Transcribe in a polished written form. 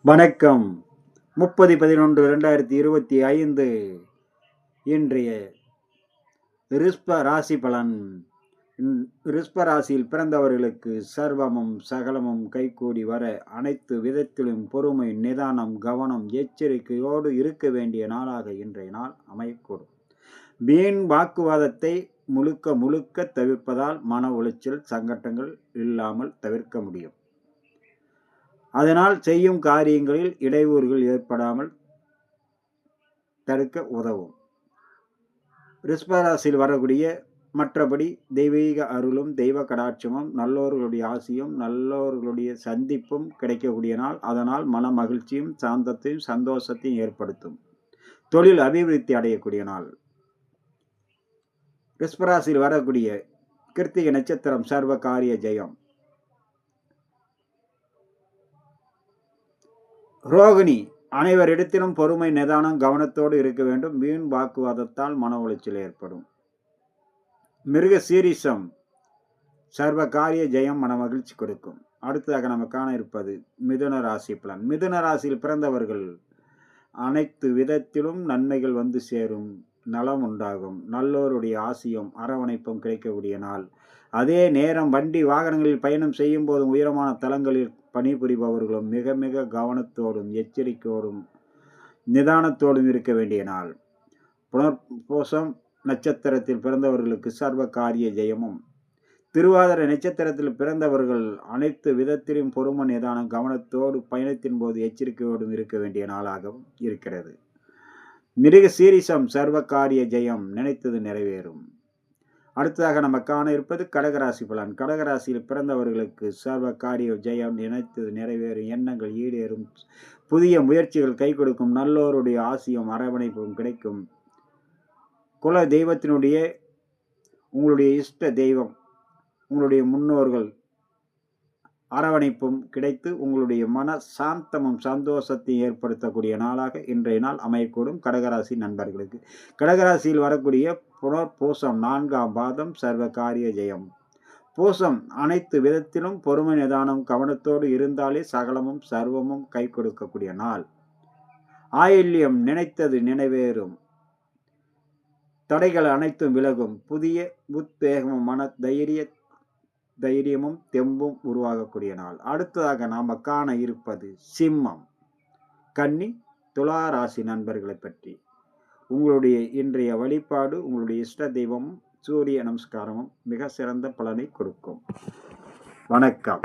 வணக்கம். 30/11/2025 இன்றைய ரிஷப ராசி பலன். ரிஷப ராசியில் பிறந்தவர்களுக்கு சர்வமும் சகலமும் கைகூடி வர அனைத்து விதத்திலும் பொறுமை, நிதானம், கவனம், எச்சரிக்கையோடு இருக்க வேண்டிய நாளாக இன்றைய நாள் அமையக்கூடும். வீண் வாக்குவாதத்தை முழுக்க தவிர்ப்பதால் மன உளைச்சல், சங்கடங்கள் இல்லாமல் தவிர்க்க முடியும். அதனால் செய்யும் காரியங்களில் இடையூறுகள் ஏற்படாமல் தடுக்க உதவும். ரிஷபராசியில் வரக்கூடிய மற்றபடி தெய்வீக அருளும், தெய்வ கடாட்சமும், நல்லோர்களுடைய ஆசியும், நல்லோர்களுடைய சந்திப்பும் கிடைக்கக்கூடிய நாள். அதனால் மன மகிழ்ச்சியும், சாந்தத்தையும், சந்தோஷத்தையும் ஏற்படுத்தும். தொழில் அபிவிருத்தி அடையக்கூடிய நாள். ரிஷபராசியில் வரக்கூடிய கிருத்திகை நட்சத்திரம் சர்வ காரிய ஜெயம். ரோகிணி அனைவரிடத்திலும் பொறுமை, நிதானம், கவனத்தோடு இருக்க வேண்டும். வீண் வாக்குவாதத்தால் மன உளைச்சல் ஏற்படும். மிருக சீரிசம் சர்வ காரிய ஜெயம், மன மகிழ்ச்சி கொடுக்கும். அடுத்ததாக நம்ம காண இருப்பது மிதுன ராசி பலன். மிதுன ராசியில் பிறந்தவர்கள் அனைத்து விதத்திலும் நன்மைகள் வந்து சேரும், நலம் உண்டாகும். நல்லோருடைய ஆசியும் அரவணைப்பும் கிடைக்கக்கூடிய நாள். அதே நேரம் வண்டி வாகனங்களில் பயணம் செய்யும் போதும், உயரமான தளங்களில் பணிபுரிபவர்களும் மிக மிக கவனத்தோடும், எச்சரிக்கையோடும், நிதானத்தோடும் இருக்க வேண்டிய நாள். புனர்பூசம் நட்சத்திரத்தில் பிறந்தவர்களுக்கு சர்வ காரிய ஜெயமும், திருவாதிரை நட்சத்திரத்தில் பிறந்தவர்கள் அனைத்து விதத்திலும் பொறுமை, நிதானம், கவனத்தோடு பயணத்தின் போது எச்சரிக்கையோடும் இருக்க வேண்டிய நாளாகவும் இருக்கிறது. மிருக சீரிசம் சர்வ காரிய ஜெயம், நினைத்தது நிறைவேறும். அடுத்ததாக நம்ம காண இருப்பது கடகராசி பலன். கடகராசியில் பிறந்தவர்களுக்கு சர்வ காரிய ஜெயம், நினைத்தது நிறைவேறும், எண்ணங்கள் ஈடேறும், புதிய முயற்சிகள் கை கொடுக்கும், நல்லோருடைய ஆசியும் அரவணைப்பும் கிடைக்கும். குல தெய்வத்தினுடைய, உங்களுடைய இஷ்ட தெய்வம், உங்களுடைய முன்னோர்கள் அரவணைப்பும் கிடைத்து உங்களுடைய மன சாந்தமும் சந்தோஷத்தையும் ஏற்படுத்தக்கூடிய நாளாக இன்றைய நாள் அமையக்கூடும். கடகராசி நண்பர்களுக்கு கடகராசியில் வரக்கூடிய புனர்பூசம் 4ஆம் பாதம் சர்வ காரிய ஜெயம். பூசம் அனைத்து விதத்திலும் பொறுமை, நிதானம், கவனத்தோடு இருந்தாலே சகலமும் சர்வமும் கை கொடுக்கக்கூடிய நாள். ஆயில்யம் நினைத்தது நிறைவேறும், தடைகள் அனைத்தும் விலகும், புதிய உத்வேகமும் மன தைரியமும் தெம்பும் உருவாகக்கூடிய நாள். அடுத்ததாக நாம் காண இருப்பது சிம்மம், கன்னி, துலா ராசி நண்பர்களை பற்றி. உங்களுடைய இன்றைய வழிபாடு, உங்களுடைய இஷ்ட தெய்வமும் சூரிய நமஸ்காரமும் மிக சிறந்த பலனை கொடுக்கும். வணக்கம்.